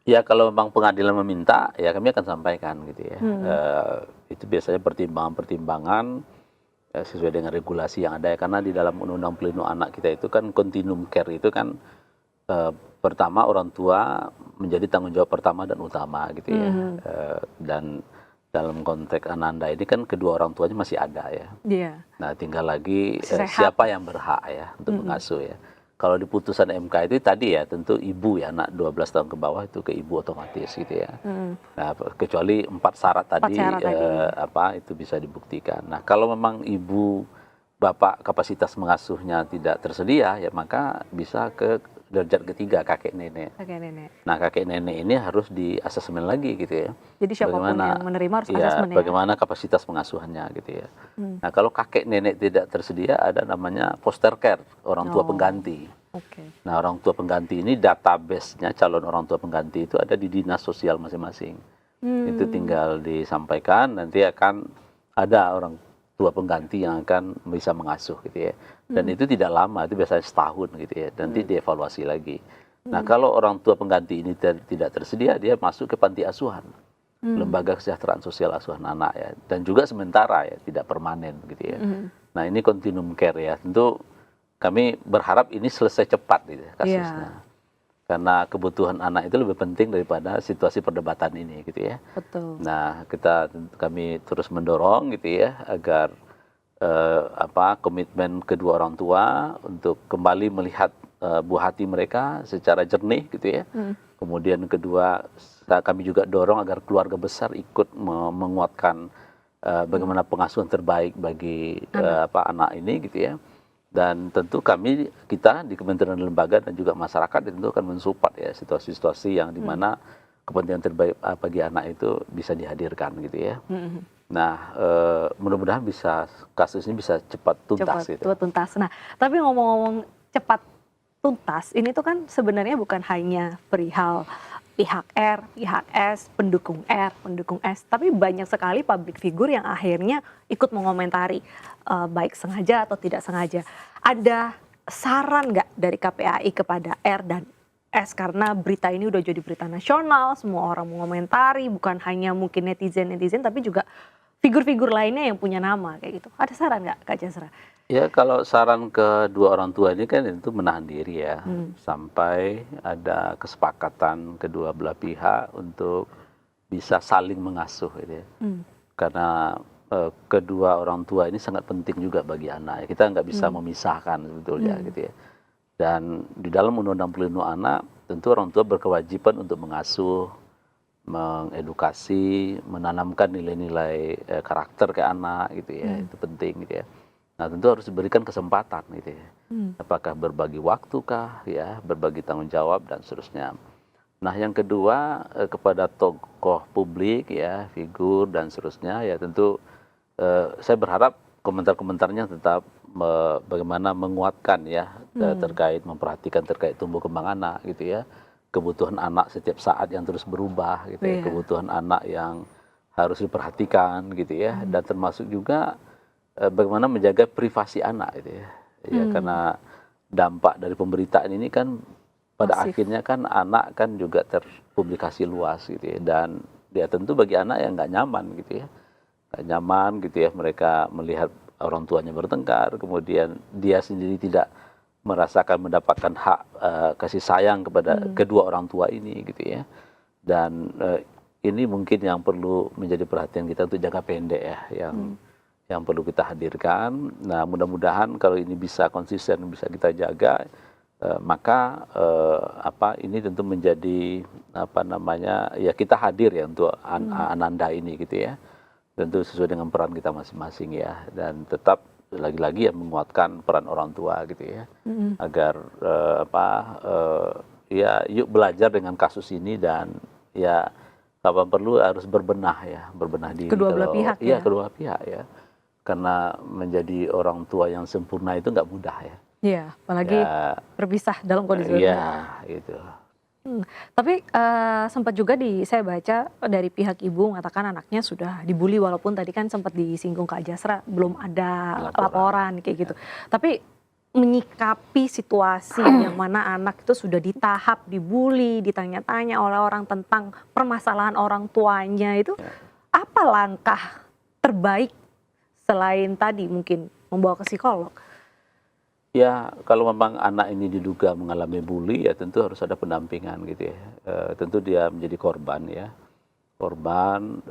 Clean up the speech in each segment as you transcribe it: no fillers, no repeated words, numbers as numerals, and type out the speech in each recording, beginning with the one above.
Ya kalau memang pengadilan meminta, ya kami akan sampaikan gitu ya. Itu biasanya pertimbangan-pertimbangan sesuai dengan regulasi yang ada ya. Karena di dalam Undang-Undang Pelindungan Anak kita itu kan continuum care itu kan pertama orang tua menjadi tanggung jawab pertama dan utama gitu ya. Dan dalam konteks Ananda ini kan kedua orang tuanya masih ada ya. Iya. Nah tinggal lagi Sehat. siapa yang berhak ya untuk mengasuh ya. Kalau di putusan MK itu tadi ya tentu ibu ya, anak 12 tahun ke bawah itu ke ibu otomatis gitu ya. Nah kecuali 4 syarat tadi, itu bisa dibuktikan. Nah kalau memang ibu bapak kapasitas mengasuhnya tidak tersedia ya maka bisa ke derajat ketiga kakek nenek. Kakek nenek. Nah kakek nenek ini harus di asesmen lagi gitu ya. Jadi siapapun yang menerima harus asesmen ya. Bagaimana kapasitas pengasuhannya gitu ya. Nah kalau kakek nenek tidak tersedia ada namanya foster care, orang tua pengganti. Nah orang tua pengganti ini database-nya calon orang tua pengganti itu ada di dinas sosial masing-masing. Itu tinggal disampaikan, nanti akan ada orang tua pengganti yang akan bisa mengasuh gitu ya. Dan itu tidak lama, itu biasanya setahun gitu ya. Nanti dievaluasi lagi. Nah kalau orang tua pengganti ini tidak tersedia, dia masuk ke panti asuhan, lembaga kesejahteraan sosial asuhan anak ya. Dan juga sementara ya, tidak permanen gitu ya. Nah ini continuum care ya. Tentu kami berharap ini selesai cepat gitu ya, kasusnya. Karena kebutuhan anak itu lebih penting daripada situasi perdebatan ini gitu ya. Betul. Nah kami terus mendorong gitu ya agar komitmen kedua orang tua untuk kembali melihat buah hati mereka secara jernih gitu ya. Kemudian kedua kami juga dorong agar keluarga besar ikut menguatkan bagaimana pengasuhan terbaik bagi anak ini gitu ya. Dan tentu kita di kementerian dan lembaga dan juga masyarakat tentu akan mensupport ya situasi-situasi yang dimana kepentingan terbaik bagi anak itu bisa dihadirkan gitu ya. Nah mudah-mudahan kasus ini bisa cepat tuntas gitu. Cepat tuntas. Nah tapi ngomong-ngomong cepat tuntas, ini tuh kan sebenarnya bukan hanya perihal pihak R, pihak S, pendukung R, pendukung S, tapi banyak sekali public figure yang akhirnya ikut mengomentari baik sengaja atau tidak sengaja. Ada saran nggak dari KPAI kepada R dan S karena berita ini udah jadi berita nasional, semua orang mengomentari, bukan hanya mungkin netizen tapi juga figur-figur lainnya yang punya nama kayak gitu. Ada saran nggak Kak Jasra? Ya kalau saran kedua orang tua ini kan itu menahan diri ya sampai ada kesepakatan kedua belah pihak untuk bisa saling mengasuh gitu ya. Karena kedua orang tua ini sangat penting juga bagi anak. Kita nggak bisa memisahkan sebetulnya gitu ya. Dan di dalam Undang-Undang Pelindungan Anak tentu orang tua berkewajiban untuk mengasuh, mengedukasi, menanamkan nilai-nilai karakter ke anak gitu ya. Itu penting gitu ya. Nah tentu harus diberikan kesempatan gitu ya. Apakah berbagi waktu kah ya, berbagi tanggung jawab dan seterusnya. Nah yang kedua kepada tokoh publik ya, figur dan seterusnya ya tentu saya berharap komentar-komentarnya tetap bagaimana menguatkan ya terkait memperhatikan terkait tumbuh kembang anak gitu ya. Kebutuhan anak setiap saat yang terus berubah gitu ya. Kebutuhan anak yang harus diperhatikan gitu ya. Dan termasuk juga bagaimana menjaga privasi anak gitu ya. Ya karena dampak dari pemberitaan ini kan pada akhirnya kan anak kan juga terpublikasi luas gitu ya. Dan ya tentu bagi anak yang nggak nyaman gitu ya. Nggak nyaman gitu ya mereka melihat orang tuanya bertengkar, kemudian dia sendiri tidak merasakan mendapatkan hak kasih sayang kepada kedua orang tua ini gitu ya. Dan ini mungkin yang perlu menjadi perhatian kita untuk jangka pendek ya yang perlu kita hadirkan. Nah mudah-mudahan kalau ini bisa konsisten bisa kita jaga maka ini tentu menjadi ya kita hadir ya untuk Ananda ini gitu ya. Tentu sesuai dengan peran kita masing-masing ya, dan tetap lagi-lagi ya menguatkan peran orang tua gitu ya. Agar yuk belajar dengan kasus ini dan ya kapan perlu harus berbenah di kedua belah pihak ya. Kedua pihak ya. Karena menjadi orang tua yang sempurna itu nggak mudah ya. Iya, apalagi berpisah dalam kondisi iya itu. Tapi sempat juga saya baca dari pihak ibu mengatakan anaknya sudah dibully, walaupun tadi kan sempat disinggung Kak Jasra belum ada laporan kayak gitu. Tapi menyikapi situasi yang mana anak itu sudah di tahap dibully, ditanya-tanya oleh orang tentang permasalahan orang tuanya itu, apa langkah terbaik selain tadi mungkin membawa ke psikolog? Ya, kalau memang anak ini diduga mengalami bully, ya tentu harus ada pendampingan gitu ya. Tentu dia menjadi korban ya, korban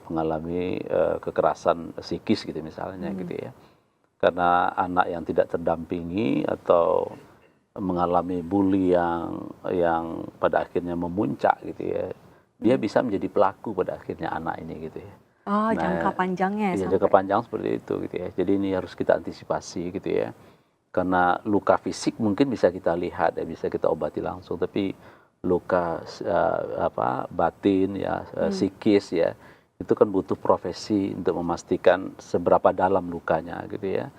mengalami kekerasan psikis gitu misalnya gitu ya. Karena anak yang tidak terdampingi atau mengalami bully yang pada akhirnya memuncak gitu ya, dia bisa menjadi pelaku pada akhirnya anak ini gitu ya. Oh, Nah, jangka panjangnya ya iya, jangka sampai. panjang seperti itu gitu ya. Jadi ini harus kita antisipasi gitu ya. Karena luka fisik mungkin bisa kita lihat ya, bisa kita obati langsung, tapi luka batin ya, psikis ya, itu kan butuh profesi untuk memastikan seberapa dalam lukanya gitu ya.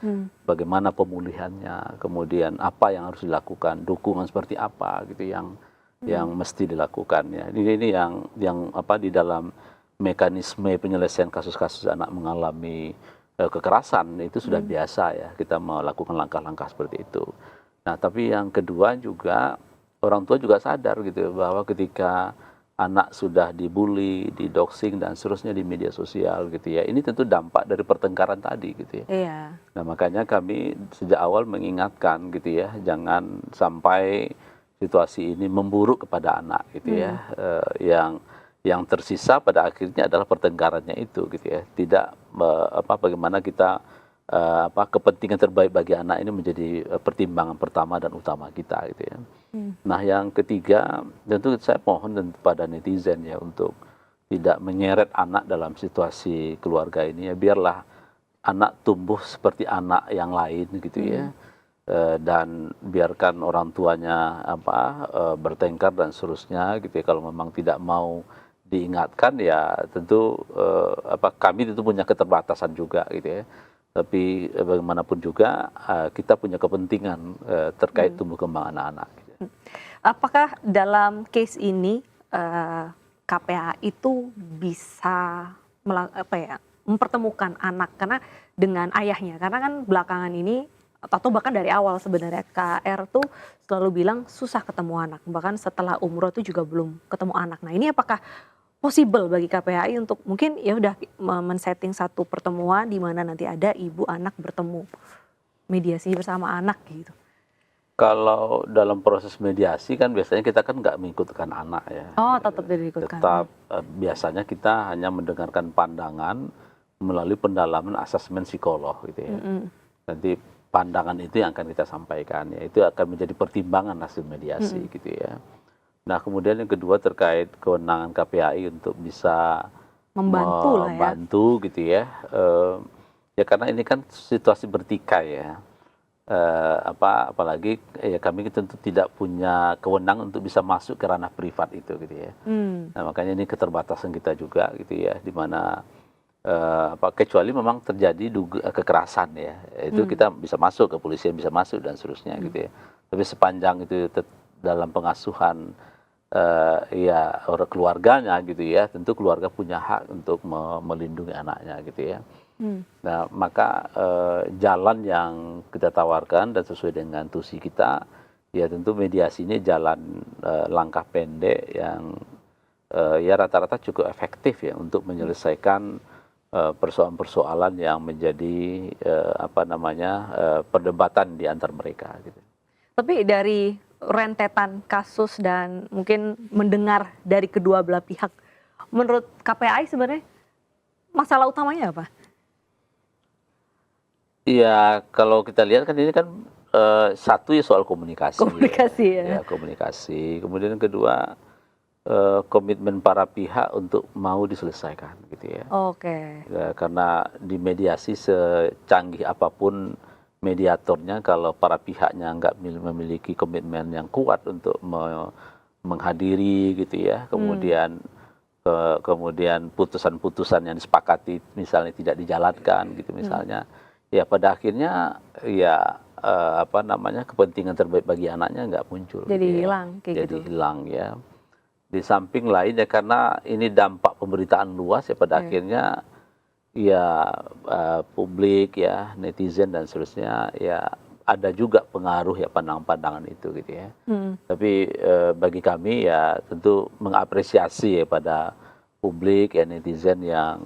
Bagaimana pemulihannya, kemudian apa yang harus dilakukan, dukungan seperti apa gitu yang mesti dilakukan ya. Ini yang apa di dalam mekanisme penyelesaian kasus-kasus anak mengalami kekerasan itu sudah biasa ya, kita melakukan langkah-langkah seperti itu. Nah, tapi yang kedua juga orang tua juga sadar gitu bahwa ketika anak sudah dibully, didoxing dan seterusnya di media sosial gitu ya, ini tentu dampak dari pertengkaran tadi gitu ya. Iya. Nah, makanya kami sejak awal mengingatkan gitu ya, jangan sampai situasi ini memburuk kepada anak gitu ya, yang tersisa pada akhirnya adalah pertengkarannya itu gitu ya, tidak bagaimana kita kepentingan terbaik bagi anak ini menjadi pertimbangan pertama dan utama kita gitu ya. Nah, yang ketiga tentu saya mohon kepada netizen ya untuk tidak menyeret anak dalam situasi keluarga ini ya, biarlah anak tumbuh seperti anak yang lain gitu ya. Dan biarkan orang tuanya bertengkar dan seterusnya gitu ya. Kalau memang tidak mau diingatkan ya tentu kami tentu punya keterbatasan juga gitu ya. Tapi bagaimanapun juga kita punya kepentingan terkait tumbuh kembang anak-anak. Gitu. Apakah dalam case ini KPA itu bisa mempertemukan anak karena dengan ayahnya? Karena kan belakangan ini atau bahkan dari awal sebenarnya KR tuh selalu bilang susah ketemu anak. Bahkan setelah umroh tuh juga belum ketemu anak. Nah, ini apakah possible bagi KPAI untuk mungkin ya udah men-setting satu pertemuan di mana nanti ada ibu anak bertemu, mediasi bersama anak gitu? Kalau dalam proses mediasi kan biasanya kita kan nggak mengikutkan anak ya. Oh, tetap diikutkan. Tetap biasanya kita hanya mendengarkan pandangan melalui pendalaman asesmen psikolog gitu ya. Nanti pandangan itu yang akan kita sampaikan ya, itu akan menjadi pertimbangan hasil mediasi gitu ya. Nah, kemudian yang kedua terkait kewenangan KPAI untuk bisa membantu gitu ya. Ya karena ini kan situasi bertikai ya. Apalagi ya kami tentu tidak punya kewenangan untuk bisa masuk ke ranah privat itu gitu ya. Nah, makanya ini keterbatasan kita juga gitu ya, di mana kecuali memang terjadi kekerasan ya, itu kita bisa masuk, kepolisian bisa masuk dan seterusnya gitu ya. Tapi sepanjang itu dalam pengasuhan ya orang keluarganya gitu ya, tentu keluarga punya hak untuk melindungi anaknya gitu ya. Nah, maka jalan yang kita tawarkan dan sesuai dengan tusi kita, ya tentu mediasi ini jalan langkah pendek yang ya rata-rata cukup efektif ya untuk menyelesaikan persoalan-persoalan yang menjadi perdebatan di antar mereka gitu. Tapi dari rentetan kasus dan mungkin mendengar dari kedua belah pihak, menurut KPAI sebenarnya masalah utamanya apa? Iya, kalau kita lihat kan ini kan satu ya soal komunikasi. Komunikasi ya. Ya, komunikasi. Kemudian kedua komitmen para pihak untuk mau diselesaikan gitu ya. Oke. Ya, karena di mediasi secanggih apapun mediatornya, kalau para pihaknya nggak memiliki komitmen yang kuat untuk menghadiri gitu ya, kemudian putusan-putusan yang disepakati misalnya tidak dijalankan gitu misalnya, ya pada akhirnya ya kepentingan terbaik bagi anaknya nggak muncul. Jadi gitu ya. hilang kayak Jadi gitu. hilang ya. Di samping lain ya karena ini dampak pemberitaan luas ya pada akhirnya ya publik ya, netizen dan seterusnya ya ada juga pengaruh ya pandangan-pandangan itu gitu ya. Tapi bagi kami ya tentu mengapresiasi ya pada publik ya netizen yang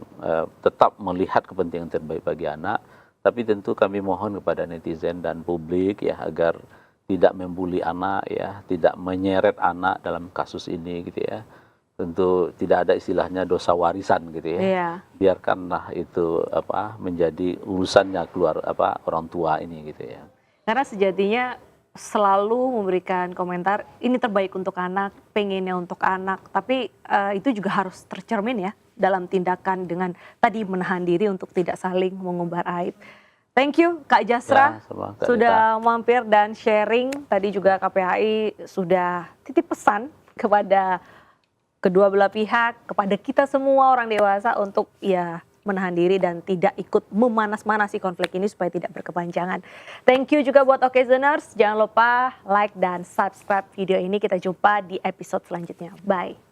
tetap melihat kepentingan terbaik bagi anak. Tapi tentu kami mohon kepada netizen dan publik ya agar tidak membuli anak ya, tidak menyeret anak dalam kasus ini gitu ya. Tentu tidak ada istilahnya dosa warisan gitu ya. Iya. Biarkanlah itu menjadi urusannya orang tua ini gitu ya. Karena sejatinya selalu memberikan komentar ini terbaik untuk anak, pengennya untuk anak, tapi itu juga harus tercermin ya dalam tindakan dengan tadi menahan diri untuk tidak saling mengumbar aib. Thank you Kak Jasra sudah mampir dan sharing. Tadi juga KPHI sudah titip pesan kepada kedua belah pihak, kepada kita semua orang dewasa untuk ya menahan diri dan tidak ikut memanas-manasi konflik ini supaya tidak berkepanjangan. Thank you juga buat Okezoners. Jangan lupa like dan subscribe video ini. Kita jumpa di episode selanjutnya. Bye.